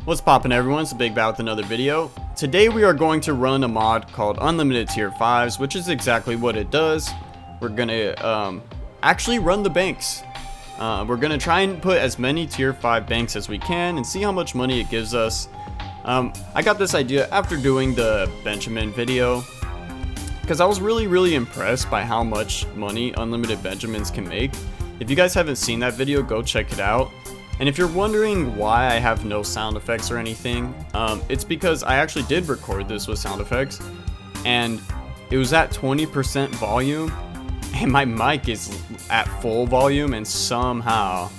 What's poppin', everyone? It's Big B.A.D with another video. Today we are going to run a mod called Unlimited Tier 5s, which is exactly what it does. We're gonna actually run the banks. We're gonna try and put as many Tier 5 banks as we can and see how much money it gives us. I got this idea after doing the Benjamin video, because I was really impressed by how much money Unlimited Benjamins can make. If you guys haven't seen that video, go check it out. And if you're wondering why I have no sound effects or anything, it's because I actually did record this with sound effects, and it was at 20% volume, and my mic is at full volume, and somehow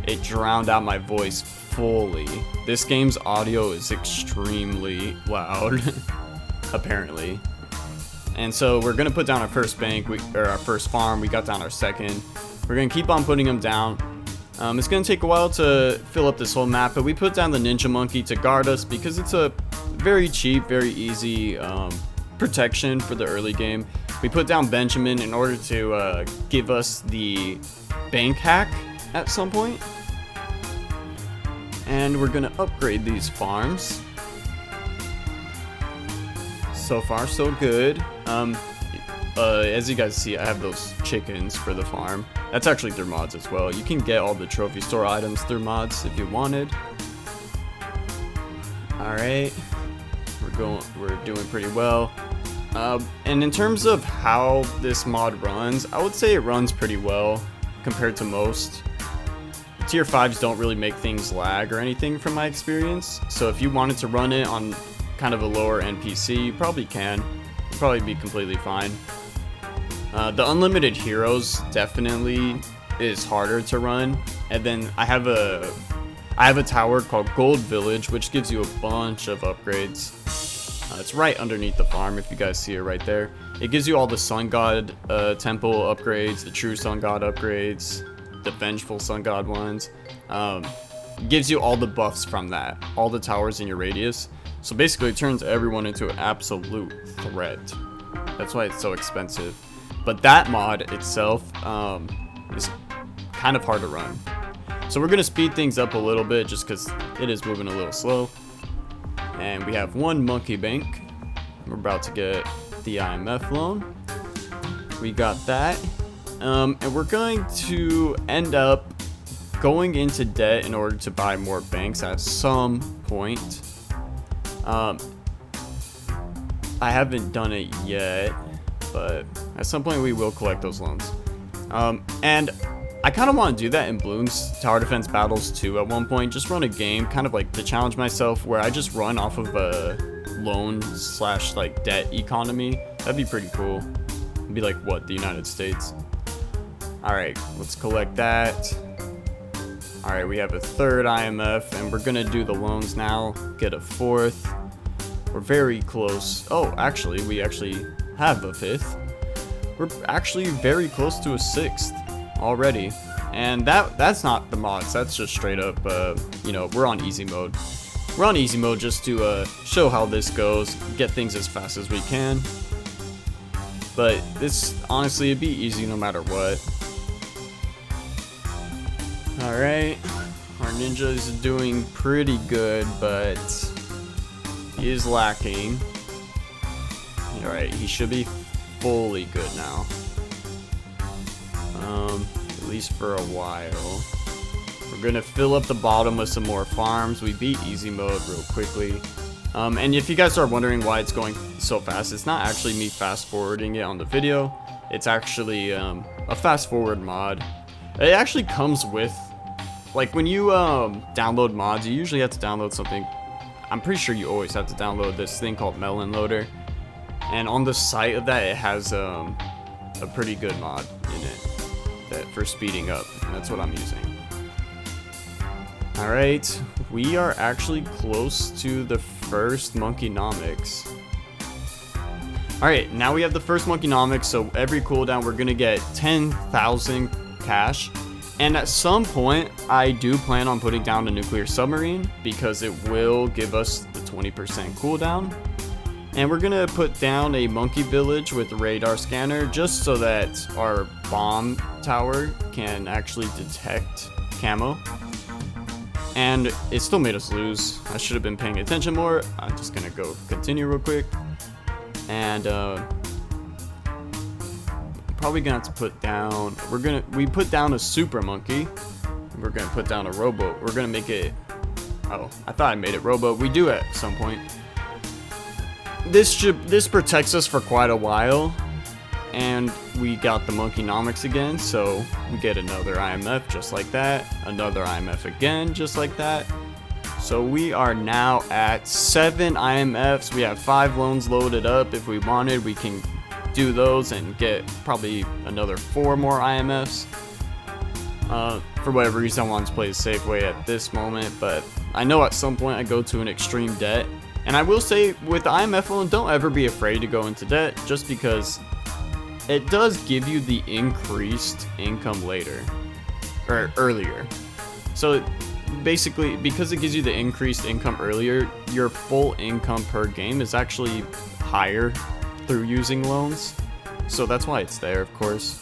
it drowned out my voice fully. This game's audio is extremely loud, apparently. And so we're gonna put down our first bank, or our first farm. We got down our second. We're gonna keep on putting them down. It's going to take a while to fill up this whole map, but we put down the ninja monkey to guard us because it's a very cheap, very easy protection for the early game. We put down Benjamin in order to give us the bank hack at some point. And we're going to upgrade these farms. So far, so good. As you guys see, I have those chickens for the farm. That's actually through mods as well. You can get all the trophy store items through mods if you wanted. Alright. We're doing pretty well. And in terms of how this mod runs, I would say it runs pretty well compared to most. Tier 5s don't really make things lag or anything from my experience. So if you wanted to run it on kind of a lower NPC, you probably can. It'd probably be completely fine. The unlimited heroes definitely is harder to run, and then I have a tower called Gold Village, which gives you a bunch of upgrades. It's right underneath the farm, if you guys see it right there. It gives you all the Sun God temple upgrades, the True Sun God upgrades, the Vengeful Sun God ones. It gives you all the buffs from that, all the towers in your radius. So basically, it turns everyone into an absolute threat. That's why it's so expensive. But that mod itself is kind of hard to run. So we're going to speed things up a little bit just because it is moving a little slow. And we have one monkey bank. We're about to get the IMF loan. We got that. And we're going to end up going into debt in order to buy more banks at some point. I haven't done it yet, but at some point we will collect those loans. And I kind of want to do that in Bloons Tower Defense Battles too at one point. Just run a game, kind of like to challenge myself, where I just run off of a loan / like debt economy. That'd be pretty cool. It'd be like, what, the United States? Alright, let's collect that. Alright, we have a third IMF, and we're gonna do the loans now, get a fourth. We're very close. Oh, actually, we actually have a fifth. We're actually very close to a sixth already. And that's not the mods, that's just straight up, you know, we're on easy mode. We're on easy mode just to show how this goes, get things as fast as we can. But this, honestly, it'd be easy no matter what. Alright, our ninja is doing pretty good, but he is lacking. Alright, he should be fully good now. At least for a while. We're gonna fill up the bottom with some more farms. We beat easy mode real quickly. And if you guys are wondering why it's going so fast, it's not actually me fast forwarding it on the video. It's actually a fast forward mod. It actually comes with, like, when you download mods, you usually have to download something. I'm pretty sure you always have to download this thing called Melon Loader. And on the site of that, it has a pretty good mod in it for speeding up. And that's what I'm using. Alright, we are actually close to the first monkeynomics. Alright, now we have the first monkeynomics, so every cooldown we're going to get 10,000 cash. And at some point, I do plan on putting down a nuclear submarine because it will give us the 20% cooldown. And we're gonna put down a monkey village with a radar scanner just so that our bomb tower can actually detect camo. and it still made us lose. I should have been paying attention more. I'm just gonna go continue real quick, and probably gonna have to put down. We put down a super monkey. We're gonna put down a rowboat. We're gonna make it. Oh, I thought I made it rowboat. We do at some point. This protects us for quite a while, and we got the monkeynomics again, so we get another IMF just like that, another IMF again just like that. So we are now at 7 IMFs. We have 5 loans loaded up. If we wanted, we can do those and get probably another 4 more IMFs. For whatever reason, I wanted to play the safe way at this moment, but I know at some point I go to an extreme debt. And I will say, with the IMF loan, don't ever be afraid to go into debt, just because it does give you the increased income later, or earlier. So basically, because it gives you the increased income earlier, your full income per game is actually higher through using loans. So that's why it's there, of course.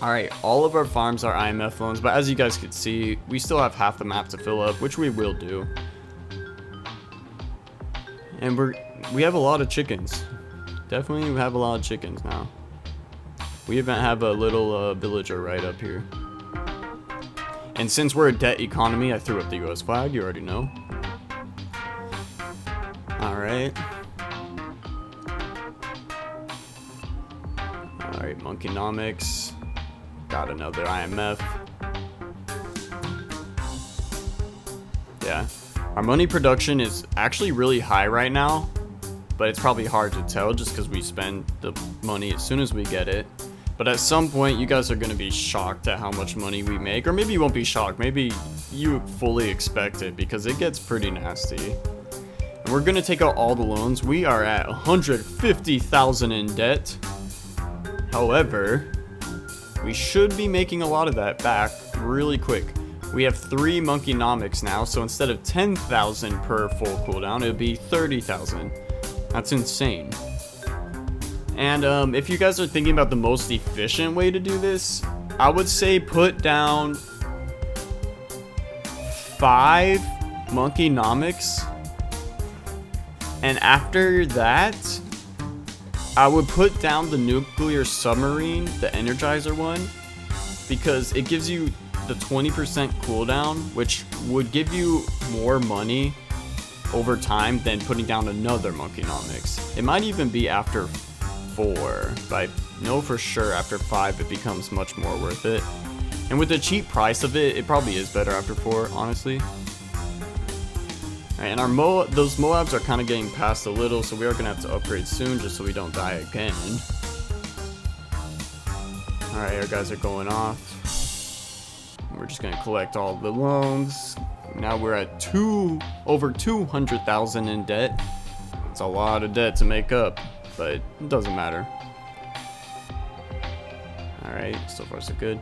Alright, all of our farms are IMF loans, but as you guys can see, we still have half the map to fill up, which we will do. And we have a lot of chickens. Definitely we have a lot of chickens now. We even have a little villager right up here. And since we're a debt economy, I threw up the US flag, you already know. Alright. Alright, monkeynomics. Got another IMF. Yeah. Our money production is actually really high right now, but it's probably hard to tell just because we spend the money as soon as we get it. But at some point, you guys are going to be shocked at how much money we make, or maybe you won't be shocked. Maybe you fully expect it because it gets pretty nasty. And we're going to take out all the loans. We are at 150,000 in debt. However, we should be making a lot of that back really quick. We have 3 monkeynomics now, so instead of 10,000 per full cooldown, it would be 30,000. That's insane. And if you guys are thinking about the most efficient way to do this, I would say put down 5 monkeynomics, and after that, I would put down the nuclear submarine, the Energizer one, because it gives you the 20% cooldown, which would give you more money over time than putting down another monkeynomics. It might even be after 4, but I know for sure after 5 it becomes much more worth it. And with the cheap price of it, it probably is better after 4, honestly. Alright, and those Moabs are kind of getting past a little, so we are going to have to upgrade soon just so we don't die again. Alright, our guys are going off. We're just going to collect all the loans. Now we're at over 200,000 in debt. It's a lot of debt to make up, but it doesn't matter. Alright, so far so good.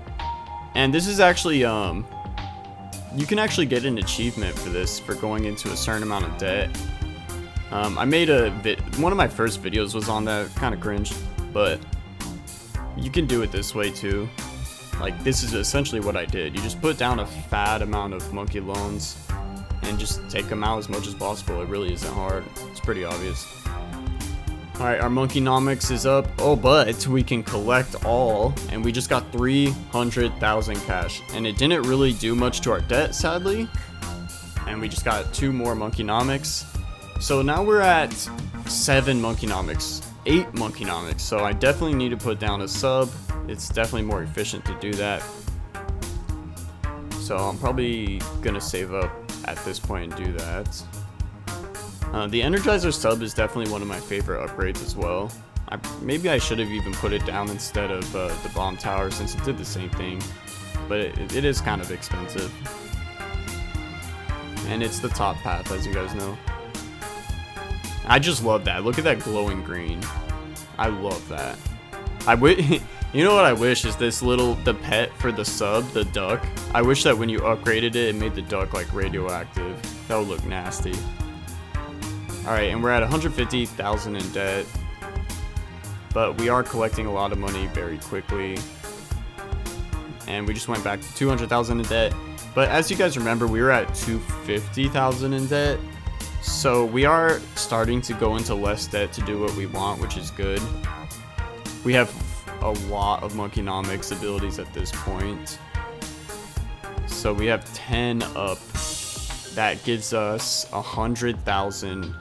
And this is actually, you can actually get an achievement for this, for going into a certain amount of debt. I made one of my first videos was on that, kind of cringe, but you can do it this way too. Like, this is essentially what I did. You just put down a fat amount of monkey loans and just take them out as much as possible. It really isn't hard. It's pretty obvious. Alright, our monkeynomics is up. Oh, but we can collect all, and we just got 300,000 cash. And it didn't really do much to our debt, sadly. And we just got 2 more monkeynomics. So now we're at 7 monkeynomics. 8 monkeynomics. So I definitely need to put down a sub. It's definitely more efficient to do that. So I'm probably gonna save up at this point and do that. The Energizer sub is definitely one of my favorite upgrades as well. Maybe I should have even put it down instead of the bomb tower, since it did the same thing. But it is kind of expensive. And it's the top path, as you guys know. I just love that. Look at that glowing green. I love that. You know what I wish is the pet for the sub, the duck. I wish that when you upgraded it, it made the duck like radioactive. That would look nasty. Alright, and we're at 150,000 in debt. But we are collecting a lot of money very quickly. And we just went back to 200,000 in debt. But as you guys remember, we were at 250,000 in debt. So we are starting to go into less debt to do what we want, which is good. We have a lot of monkeynomics abilities at this point. So we have 10 up. That gives us 100,000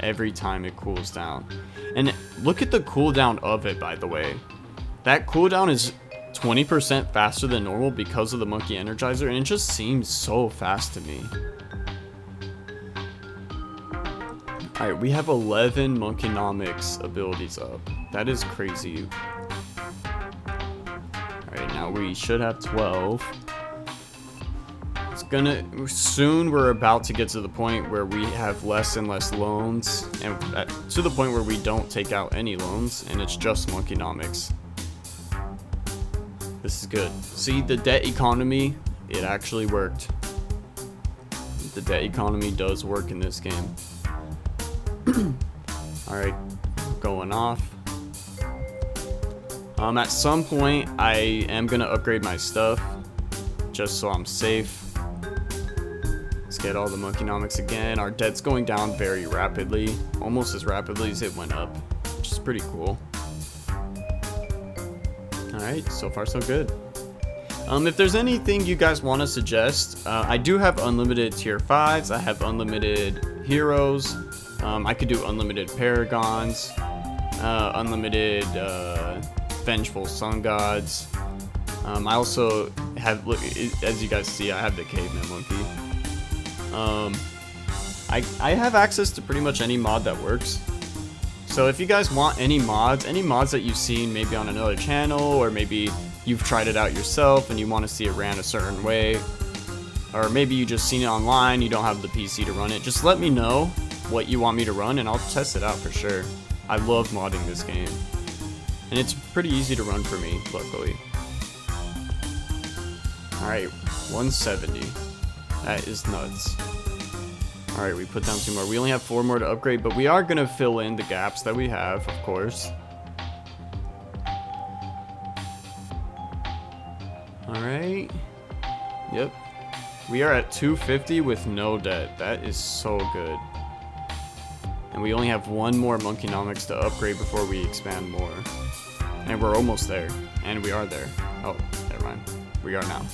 every time it cools down. And look at the cooldown of it, by the way. That cooldown is 20% faster than normal because of the monkey energizer, and it just seems so fast to me. Alright, we have 11 monkeynomics abilities up. That is crazy. Alright, now we should have 12. Soon we're about to get to the point where we have less and less loans, and to the point where we don't take out any loans, and it's just monkeynomics. This is good. See, the debt economy, it actually worked. The debt economy does work in this game. Alright, going off. At some point, I am gonna upgrade my stuff, just so I'm safe. Let's get all the monkeynomics again. Our debt's going down very rapidly, almost as rapidly as it went up, which is pretty cool. Alright, so far so good. If there's anything you guys want to suggest, I do have unlimited tier 5s, I have unlimited heroes, I could do unlimited paragons, unlimited vengeful sun gods. I also have, look, as you guys see, I have the caveman monkey. I have access to pretty much any mod that works. So if you guys want any mods that you've seen maybe on another channel, or maybe you've tried it out yourself and you want to see it ran a certain way, or maybe you just seen it online, you don't have the PC to run it, just let me know what you want me to run and I'll test it out for sure. I love modding this game. And it's pretty easy to run for me, luckily. Alright, 170. That is nuts. Alright, we put down 2 more. We only have 4 more to upgrade, but we are going to fill in the gaps that we have, of course. Alright. Yep. We are at 250 with no debt. That is so good. And we only have 1 more monkeynomics to upgrade before we expand more. And we're almost there. And we are there. Oh, never mind. We are now.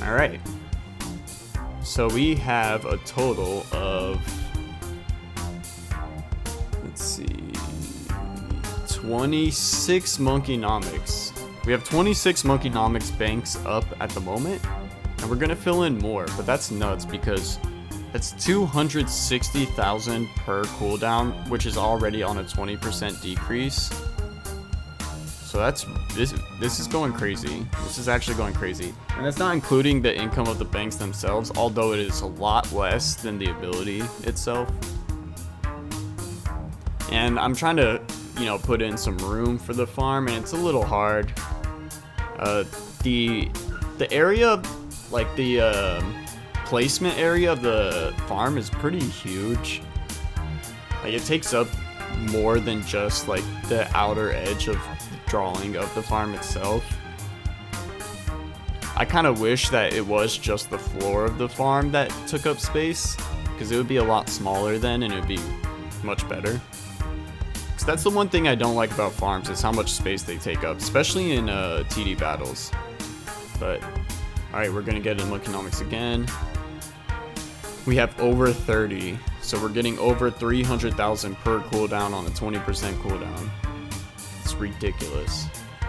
Alright. So we have a total of, let's see, 26 monkeynomics. We have 26 monkeynomics banks up at the moment, and we're gonna fill in more, but that's nuts because that's 260,000 per cooldown, which is already on a 20% decrease. So that's, this is going crazy. This is actually going crazy. And that's not including the income of the banks themselves, although it is a lot less than the ability itself. And I'm trying to, you know, put in some room for the farm, and it's a little hard. The area, like the placement area of the farm is pretty huge. Like it takes up more than just like the outer edge of drawing of the farm itself. I kind of wish that it was just the floor of the farm that took up space, because it would be a lot smaller then and it would be much better. Because that's the one thing I don't like about farms, is how much space they take up, especially in TD battles. But alright, we're gonna get in monkeynomics again. We have over 30, so we're getting over 300,000 per cooldown on a 20% cooldown. It's ridiculous.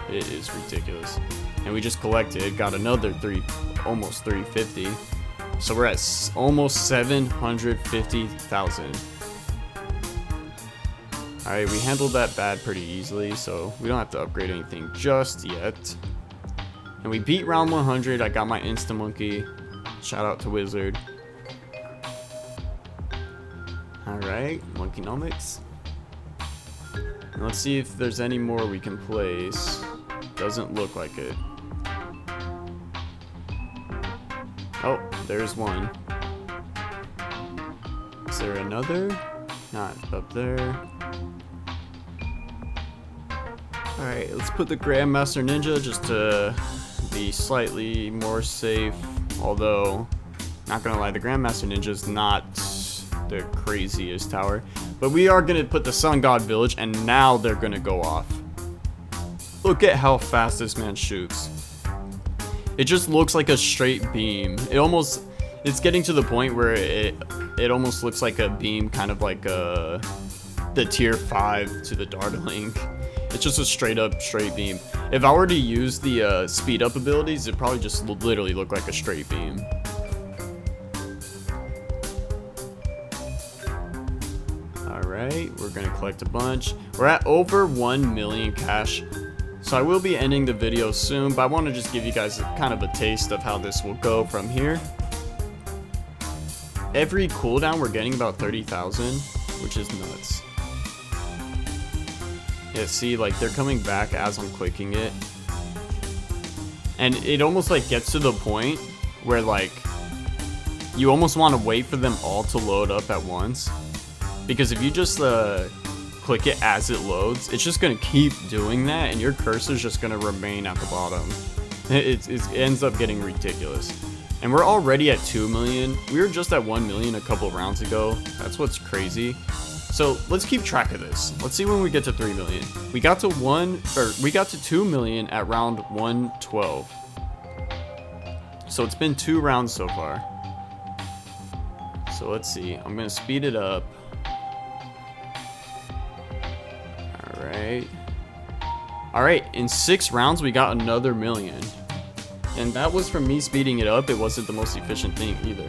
It is ridiculous. And we just collected, got another almost 350. So we're at almost 750,000. Alright, we handled that bad pretty easily, so we don't have to upgrade anything just yet. And we beat round 100. I got my Insta Monkey. Shout out to Wizard. Alright, monkeynomics. And let's see if there's any more we can place. Doesn't look like it. Oh, there's one. Is there another? Not up there. Alright, let's put the Grandmaster Ninja just to be slightly more safe. although, not gonna lie, the Grandmaster Ninja's not the craziest tower. But we are gonna put the Sun God Village, and now they're gonna go off. Look at how fast this man shoots. It just looks like a straight beam. It's getting to the point where it almost looks like a beam, kind of like the tier 5 to the Dartling. It's just a straight beam. If I were to use the speed up abilities, it'd probably just literally look like a straight beam. Alright, we're gonna collect a bunch. We're at over 1 million cash. So I will be ending the video soon, but I want to just give you guys kind of a taste of how this will go from here. Every cooldown we're getting about 30,000, which is nuts. Yeah, see, like they're coming back as I'm clicking it. And it almost like gets to the point where like you almost want to wait for them all to load up at once. Because if you just click it as it loads, it's just gonna keep doing that, and your cursor's just gonna remain at the bottom. It ends up getting ridiculous. And we're already at 2 million. We were just at 1 million a couple rounds ago. That's what's crazy. So let's keep track of this. Let's see when we get to 3 million. We got to 2 million at round 112. So it's been 2 rounds so far. So let's see. I'm gonna speed it up. Alright, in 6 rounds we got another million. And that was from me speeding it up. It wasn't the most efficient thing either.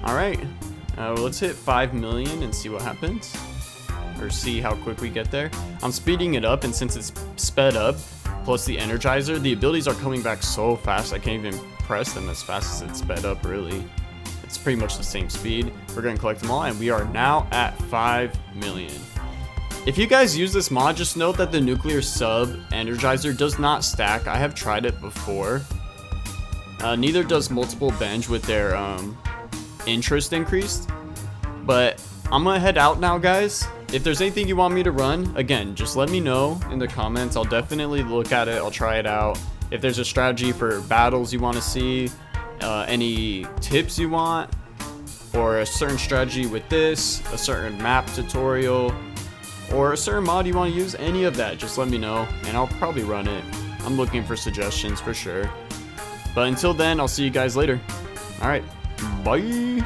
Alright, let's hit 5 million and see what happens. Or see how quick we get there. I'm speeding it up, and since it's sped up, plus the Energizer, the abilities are coming back so fast I can't even press them as fast as it's sped up, really. It's pretty much the same speed. We're going to collect them all, and we are now at 5 million. If you guys use this mod, just note that the nuclear sub Energizer does not stack. I have tried it before. Neither does multiple bench with their interest increased. But I'm going to head out now, guys. If there's anything you want me to run, again, just let me know in the comments. I'll definitely look at it. I'll try it out. If there's a strategy for battles you want to see, any tips you want, or a certain strategy with this, a certain map tutorial, or a certain mod you want to use, any of that, just let me know and I'll probably run it. I'm looking for suggestions for sure. But until then, I'll see you guys later. Alright, bye.